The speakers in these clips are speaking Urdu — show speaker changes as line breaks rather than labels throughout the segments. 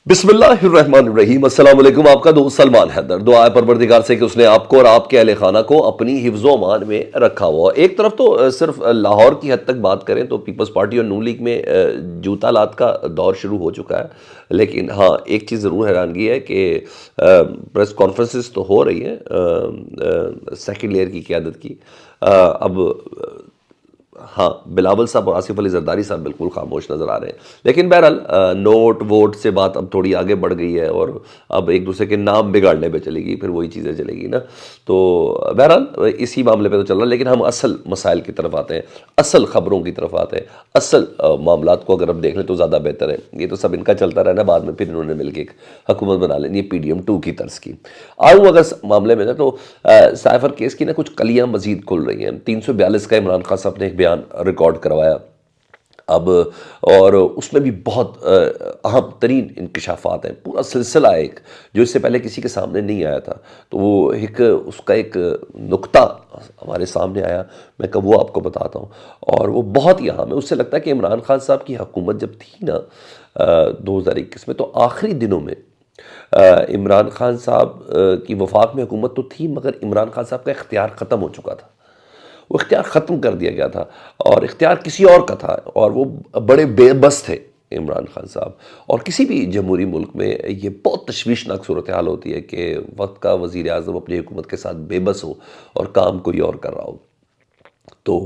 بسم اللہ الرحمن الرحیم۔ السلام علیکم، آپ کا دوست سلمان حیدر۔ دعا ہے پروردگار سے کہ اس نے آپ کو اور آپ کے اہل خانہ کو اپنی حفظ و امان میں رکھا ہوا۔ ایک طرف تو صرف لاہور کی حد تک بات کریں تو پیپلز پارٹی اور نون لیگ میں جوتا لات کا دور شروع ہو چکا ہے، لیکن ہاں ایک چیز ضرور حیرانگی ہے کہ پریس کانفرنسز تو ہو رہی ہیں سیکنڈ لیئر کی قیادت کی۔ اب ہاں بلاول صاحب اور آصف علی زرداری صاحب بالکل خاموش نظر آ رہے ہیں، لیکن بہرحال نوٹ ووٹ سے بات اب تھوڑی آگے بڑھ گئی ہے اور اب ایک دوسرے کے نام بگاڑنے پہ چلے گی، پھر وہی چیزیں چلے گی نا۔ تو بہرحال اسی معاملے پہ تو چل رہا ہے، لیکن ہم اصل مسائل کی طرف آتے ہیں، اصل خبروں کی طرف آتے ہیں، اصل معاملات کو اگر ہم دیکھ لیں تو زیادہ بہتر ہے۔ یہ تو سب ان کا چلتا رہنا، بعد میں پھر انہوں نے مل کے ایک حکومت بنا لینی ہے PDM-2 کی طرز کی۔ آؤں اگر معاملے میں نا تو سائفر کیس کی نا کچھ کلیاں مزید کھل رہی ہیں۔ 342 کا عمران خان صاحب نے ایک بیان ریکارڈ کروایا اب، اور اس میں بھی بہت اہم ترین انکشافات ہیں، پورا سلسلہ ہے ایک جو اس سے پہلے کسی کے سامنے نہیں آیا تھا۔ تو وہ ایک اس کا ایک نقطہ ہمارے سامنے آیا، میں کب وہ آپ کو بتاتا ہوں، اور وہ بہت ہی اہم ہے۔ اس سے لگتا ہے کہ عمران خان صاحب کی حکومت جب تھی نا 2021 میں، تو آخری دنوں میں عمران خان صاحب کی وفاق میں حکومت تو تھی، مگر عمران خان صاحب کا اختیار ختم ہو چکا تھا۔ وہ اختیار ختم کر دیا گیا تھا اور اختیار کسی اور کا تھا، اور وہ بڑے بے بس تھے عمران خان صاحب۔ اور کسی بھی جمہوری ملک میں یہ بہت تشویشناک صورتحال ہوتی ہے کہ وقت کا وزیر اعظم اپنی حکومت کے ساتھ بے بس ہو اور کام کوئی اور کر رہا ہو۔ تو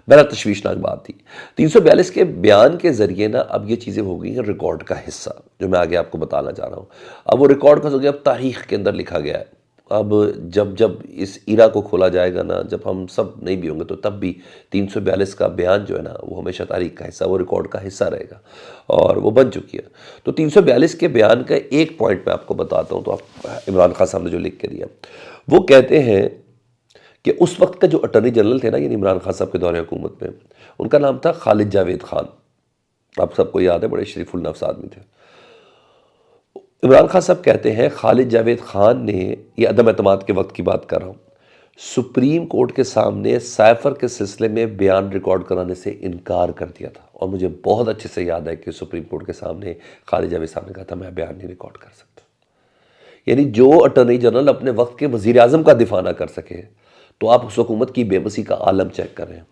بڑا تشویشناک بات تھی۔ 342 کے بیان کے ذریعے نا اب یہ چیزیں ہو گئی ہیں ریکارڈ کا حصہ، جو میں آگے آپ کو بتانا چاہ رہا ہوں۔ اب وہ ریکارڈ کا ہو گیا، اب تاریخ کے اندر لکھا گیا ہے۔ اب جب اس ایرا کو کھولا جائے گا نا، جب ہم سب نہیں بھی ہوں گے تو تب بھی 342 کا بیان جو ہے نا وہ ہمیشہ تاریخ کا حصہ، وہ ریکارڈ کا حصہ رہے گا، اور وہ بن چکی ہے۔ تو 342 کے بیان کا ایک پوائنٹ میں آپ کو بتاتا ہوں، تو آپ عمران خان صاحب نے جو لکھ کے دیا، وہ کہتے ہیں کہ اس وقت کا جو اٹارنی جنرل تھے نا، یعنی عمران خان صاحب کے دور حکومت میں، ان کا نام تھا خالد جاوید خان۔ آپ سب کو یاد ہے، بڑے شریف النفس آدمی تھے۔ عمران خان صاحب کہتے ہیں خالد جاوید خان نے، یہ عدم اعتماد کے وقت کی بات کر رہا ہوں، سپریم کورٹ کے سامنے سائفر کے سلسلے میں بیان ریکارڈ کرانے سے انکار کر دیا تھا۔ اور مجھے بہت اچھے سے یاد ہے کہ سپریم کورٹ کے سامنے خالد جاوید صاحب نے کہا تھا میں بیان نہیں ریکارڈ کر سکتا۔ یعنی جو اٹارنی جنرل اپنے وقت کے وزیر اعظم کا دفاع نہ کر سکے، تو آپ اس حکومت کی بے بسی کا عالم چیک کر رہے ہیں۔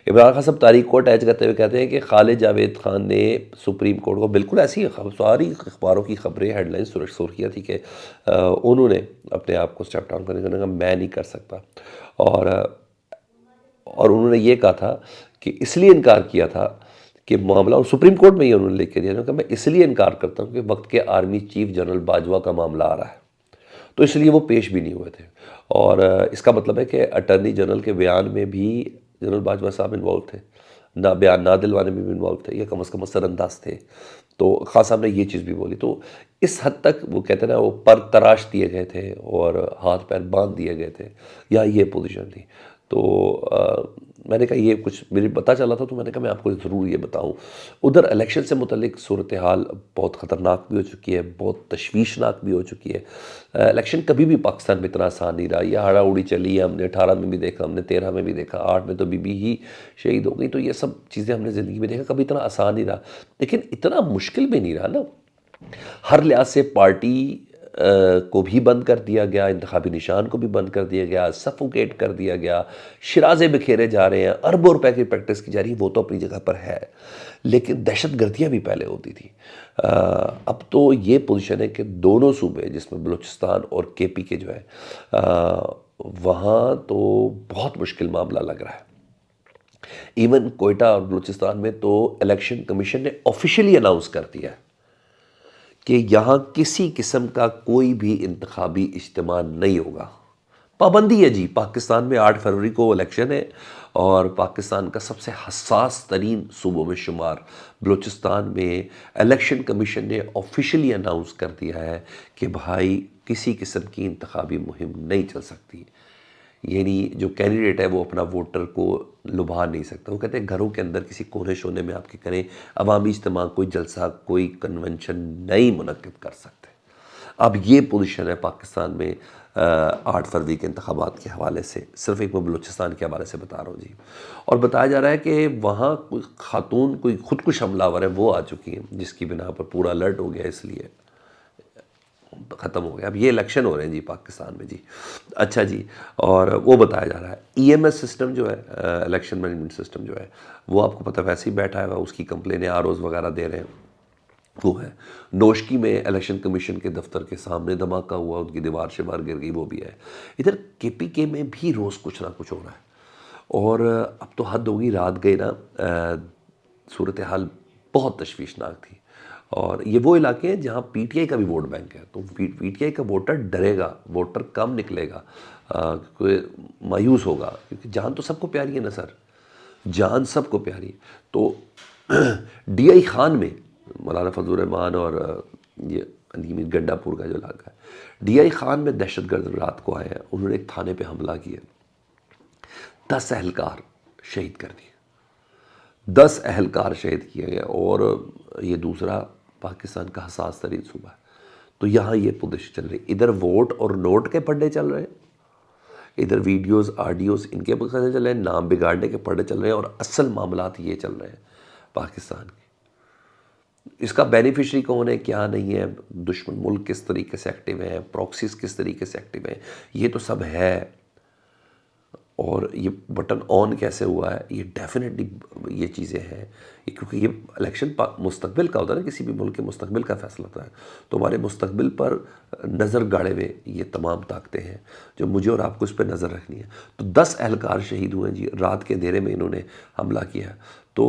عمران خان صاحب تاریخ کو اٹیچ کرتے ہوئے کہتے ہیں کہ خالد جاوید خان نے سپریم کورٹ کو، بالکل ایسی ساری اخباروں کی خبریں ہیڈ لائنز سرخیاں تھی کہ انہوں نے اپنے آپ کو اسٹیپ ڈاؤن کرنے کا کہا میں نہیں کر سکتا، اور انہوں نے یہ کہا تھا کہ اس لیے انکار کیا تھا کہ معاملہ، اور سپریم کورٹ میں یہ انہوں نے لکھ کے دیا کہ میں اس لیے انکار کرتا ہوں کہ وقت کے آرمی چیف جنرل باجوہ کا معاملہ آ رہا ہے، تو اس لیے وہ پیش بھی نہیں ہوئے تھے۔ اور اس کا مطلب ہے کہ اٹارنی جنرل کے بیان میں بھی جنرل باجوہ صاحب انوالو تھے، نہ بیان نہ دلوانے میں بھی انوالو تھے، یا کم از کم اثر انداز تھے۔ تو خان صاحب نے یہ چیز بھی بولی۔ تو اس حد تک وہ کہتے ہیں نا، وہ پر تراش دیے گئے تھے اور ہاتھ پیر باندھ دیے گئے تھے، یا یہ پوزیشن تھی۔ تو میں نے کہا یہ کچھ مجھے پتہ چلا تھا، تو میں نے کہا میں آپ کو ضرور یہ بتاؤں۔ ادھر الیکشن سے متعلق صورتحال بہت خطرناک بھی ہو چکی ہے، بہت تشویشناک بھی ہو چکی ہے۔ الیکشن کبھی بھی پاکستان میں اتنا آسان نہیں رہا، یہ ہاڑا اوڑی چلی ہے، ہم نے 18 میں بھی دیکھا، ہم نے 13 میں بھی دیکھا، 8 میں تو بی بی ہی شہید ہو گئی۔ تو یہ سب چیزیں ہم نے زندگی میں دیکھا، کبھی اتنا آسان نہیں رہا، لیکن اتنا مشکل بھی نہیں رہا نا۔ ہر لحاظ سے پارٹی کو بھی بند کر دیا گیا، انتخابی نشان کو بھی بند کر دیا گیا، سفوکیٹ کر دیا گیا، شرازے بکھیرے جا رہے ہیں، اربوں روپے کی پریکٹس کی جا رہی ہے، وہ تو اپنی جگہ پر ہے، لیکن دہشت گردیاں بھی پہلے ہوتی تھی۔ اب تو یہ پوزیشن ہے کہ دونوں صوبے، جس میں بلوچستان اور KP کے جو ہے، وہاں تو بہت مشکل معاملہ لگ رہا ہے۔ ایون کوئٹہ اور بلوچستان میں تو الیکشن کمیشن نے آفیشلی اناؤنس کر دیا ہے کہ یہاں کسی قسم کا کوئی بھی انتخابی اجتماع نہیں ہوگا۔ پابندی ہے جی، پاکستان میں 8 فروری کو الیکشن ہے، اور پاکستان کا سب سے حساس ترین صوبوں میں شمار بلوچستان میں الیکشن کمیشن نے آفیشلی اناؤنس کر دیا ہے کہ بھائی کسی قسم کی انتخابی مہم نہیں چل سکتی۔ یعنی جو کینڈیڈیٹ ہے وہ اپنا ووٹر کو لبھا نہیں سکتا۔ وہ کہتے ہیں گھروں کے اندر کسی کونے شونے میں آپ کے کریں، عوامی اجتماع، کوئی جلسہ، کوئی کنونشن نہیں منعقد کر سکتے۔ اب یہ پوزیشن ہے پاکستان میں 8 فروری کے انتخابات کے حوالے سے، صرف ایک میں بلوچستان کے حوالے سے بتا رہا ہوں جی۔ اور بتایا جا رہا ہے کہ وہاں کوئی خاتون، کوئی خودکش حملہ آور ہے، وہ آ چکی ہیں، جس کی بنا پر پورا الرٹ ہو گیا اس لیے۔ ختم ہو گیا. اب یہ الیکشن ہو رہے ہیں جی پاکستان میں جی. اچھا جی, اور وہ بتایا جا رہا ہے ای ایم ایس سسٹم جو ہے, الیکشن مینجمنٹ سسٹم جو ہے, وہ آپ کو پتہ ویسے ہی بیٹھا ہے, اس کی کمپلینیں آر اوز وغیرہ دے رہے ہیں. وہ ہے نوشکی میں الیکشن کمیشن کے دفتر کے سامنے دھماکہ ہوا, ان کی دیوار سے باہر گر گئی, وہ بھی ہے. ادھر کے پی کے میں بھی روز کچھ نہ کچھ ہو رہا ہے. اور اب تو حد ہوگی, رات گئی نا, صورتحال بہت تشویشناک تھی. اور یہ وہ علاقے ہیں جہاں پی ٹی آئی کا بھی ووٹ بینک ہے, تو پی ٹی آئی کا ووٹر ڈرے گا, ووٹر کم نکلے گا, کوئی مایوس ہوگا, کیونکہ جان تو سب کو پیاری ہے نا سر, جان سب کو پیاری ہے. تو ڈی آئی خان میں مولانا فضل الرحمان اور یہ علی میر گنڈا پور کا جو علاقہ ہے, ڈی آئی خان میں دہشت گرد رات کو آئے ہیں, انہوں نے ایک تھانے پہ حملہ کیا, 10 اہلکار شہید کر دیے, 10 اہلکار شہید کیے گئے. اور یہ دوسرا پاکستان کا حساس ترین صوبہ ہے. تو یہاں یہ پوزیشن چل رہی ہے, ادھر ووٹ اور نوٹ کے پڑھے چل رہے ہیں, ادھر ویڈیوز آڈیوز ان کے پڑھے چل رہے ہیں, نام بگاڑنے کے پڑھے چل رہے ہیں, اور اصل معاملات یہ چل رہے ہیں پاکستان کے. اس کا بینیفیشری کون ہے, کیا نہیں ہے, دشمن ملک کس طریقے سے ایکٹیو ہیں, پروکسیز کس طریقے سے ایکٹیو ہیں, یہ تو سب ہے. اور یہ بٹن آن کیسے ہوا ہے, یہ ڈیفینیٹلی یہ چیزیں ہیں, کیونکہ یہ الیکشن مستقبل کا ہوتا ہے نا, کسی بھی ملک کے مستقبل کا فیصلہ ہوتا ہے. تو ہمارے مستقبل پر نظر گاڑے ہوئے یہ تمام طاقتیں ہیں جو مجھے اور آپ کو اس پہ نظر رکھنی ہے. تو 10 اہلکار شہید ہوئے ہیں جی, رات کے اندھیرے میں انہوں نے حملہ کیا. تو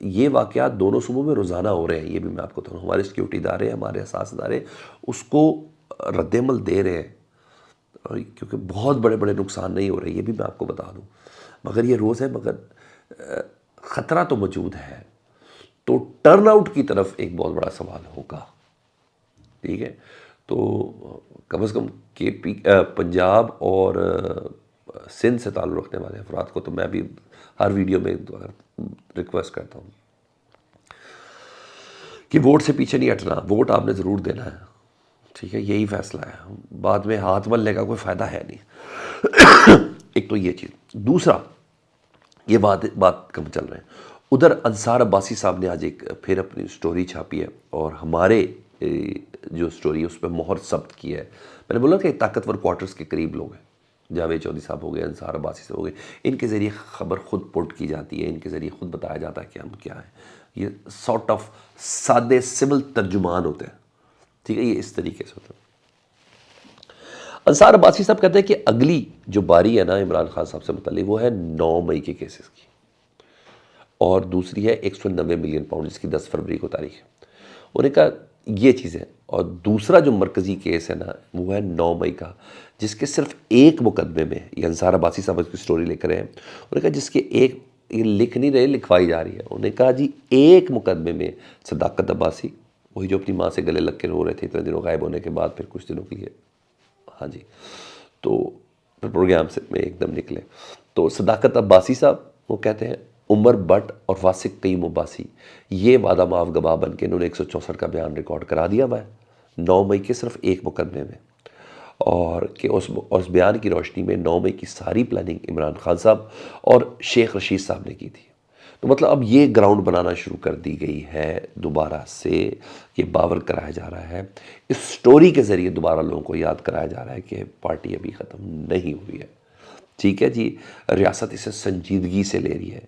یہ واقعات دونوں صوبوں میں روزانہ ہو رہے ہیں, یہ بھی میں آپ کو بتاؤں. ہمارے سیکیورٹی ادارے, ہمارے حساس ادارے اس کو رد عمل دے رہے ہیں, کیونکہ بہت بڑے بڑے نقصان نہیں ہو رہے, یہ بھی میں آپ کو بتا دوں. مگر یہ روز ہے, مگر خطرہ تو موجود ہے. تو ٹرن آؤٹ کی طرف ایک بہت بڑا سوال ہوگا, ٹھیک ہے. تو کم از کم کے پی پنجاب اور سندھ سے تعلق رکھنے والے افراد کو تو میں بھی ہر ویڈیو میں ریکویسٹ کرتا ہوں کہ ووٹ سے پیچھے نہیں ہٹنا, ووٹ آپ نے ضرور دینا ہے, ٹھیک ہے, یہی فیصلہ ہے. بعد میں ہاتھ ملنے کا کوئی فائدہ ہے نہیں. ایک تو یہ چیز. دوسرا, یہ بات کم چل رہے ہیں. ادھر انصار عباسی صاحب نے آج ایک پھر اپنی سٹوری چھاپی ہے, اور ہمارے جو سٹوری ہے اس پہ مہر ثبت کی ہے. میں نے بولا کہ طاقتور کوارٹرز کے قریب لوگ ہیں, جاوید چودھری صاحب ہو گئے, انصار عباسی صاحب ہو گئے, ان کے ذریعے خبر خود پٹ کی جاتی ہے, ان کے ذریعے خود بتایا جاتا ہے کہ ہم کیا ہیں. یہ سارٹ آف سادے سول ترجمان ہوتے ہیں, ٹھیک ہے, یہ اس طریقے سے ہوتا ہے. انصار عباسی صاحب کہتے ہیں کہ اگلی جو باری ہے نا عمران خان صاحب سے متعلق, وہ ہے 9 مئی کے کیسز کی, اور دوسری ہے 190 ملین پاؤنڈ جس کی 10 فروری کو تاریخ ہے. انہوں نے کہا یہ چیز ہے. اور دوسرا جو مرکزی کیس ہے نا, وہ ہے 9 مئی کا, جس کے صرف ایک مقدمے میں, یہ انصار عباسی صاحب کی سٹوری لکھ رہے ہیں, انہوں نے کہا جس کے ایک, یہ لکھ نہیں رہے, لکھوائی جا رہی ہے. انہوں نے کہا جی ایک مقدمے میں صداقت عباسی, وہی جو اپنی ماں سے گلے لگ کے رو رہے تھے اتنے دنوں غائب ہونے کے بعد, پھر کچھ دنوں کے لیے, ہاں جی, تو پھر پروگرام سے میں ایک دم نکلے. تو صداقت عباسی صاحب وہ کہتے ہیں عمر بٹ اور واسق قیم عباسی, یہ وعدہ معاف گواہ بن کے انہوں نے 164 کا بیان ریکارڈ کرا دیا ہوا ہے 9 مئی کے صرف ایک مقدمے میں, اور کہ اس بیان کی روشنی میں 9 مئی کی ساری پلاننگ عمران خان صاحب اور شیخ رشید صاحب نے کی تھی. تو مطلب اب یہ گراؤنڈ بنانا شروع کر دی گئی ہے دوبارہ سے, یہ باور کرایا جا رہا ہے, اس سٹوری کے ذریعے دوبارہ لوگوں کو یاد کرایا جا رہا ہے کہ پارٹی ابھی ختم نہیں ہوئی ہے, ٹھیک ہے جی, ریاست اسے سنجیدگی سے لے رہی ہے.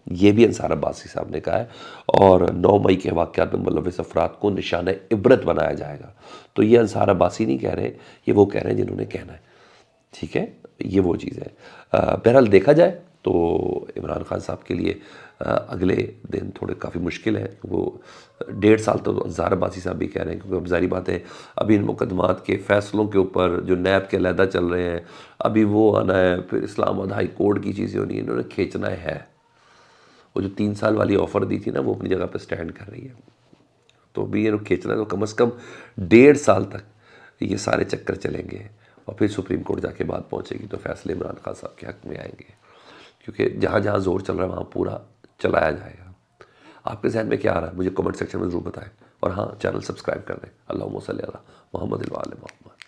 یہ بھی انصار عباسی صاحب نے کہا ہے, اور 9 مئی کے واقعات میں ملوث افراد کو نشانہ عبرت بنایا جائے گا. تو یہ انصار عباسی نہیں کہہ رہے, یہ وہ کہہ رہے ہیں جنہوں نے کہنا ہے, ٹھیک ہے, یہ وہ چیز ہے. بہرحال دیکھا جائے تو عمران خان صاحب کے لیے اگلے دن تھوڑے کافی مشکل ہیں. وہ 1.5 سال تو انصار عباسی صاحب بھی کہہ رہے ہیں, کیونکہ اب ظاہری بات ہے ابھی ان مقدمات کے فیصلوں کے اوپر جو نیب کے علیحدہ چل رہے ہیں, ابھی وہ آنا ہے, پھر اسلام آباد ہائی کورٹ کی چیزیں ہونی ہیں, انہوں نے کھینچنا ہے. وہ جو 3 سال والی آفر دی تھی نا, وہ اپنی جگہ پہ سٹینڈ کر رہی ہے. تو ابھی یہ کھینچنا ہے, تو کم از کم 1.5 سال تک یہ سارے چکر چلیں گے, اور پھر سپریم کورٹ جا کے بات پہنچے گی تو فیصلے عمران خان صاحب کے حق میں آئیں گے, کیونکہ جہاں جہاں زور چل رہا ہے وہاں پورا چلایا جائے گا. آپ کے ذہن میں کیا آ رہا ہے مجھے کمنٹ سیکشن میں ضرور بتائیں, اور ہاں چینل سبسکرائب کر دیں. اللہم صلی علی محمد و آل محمد.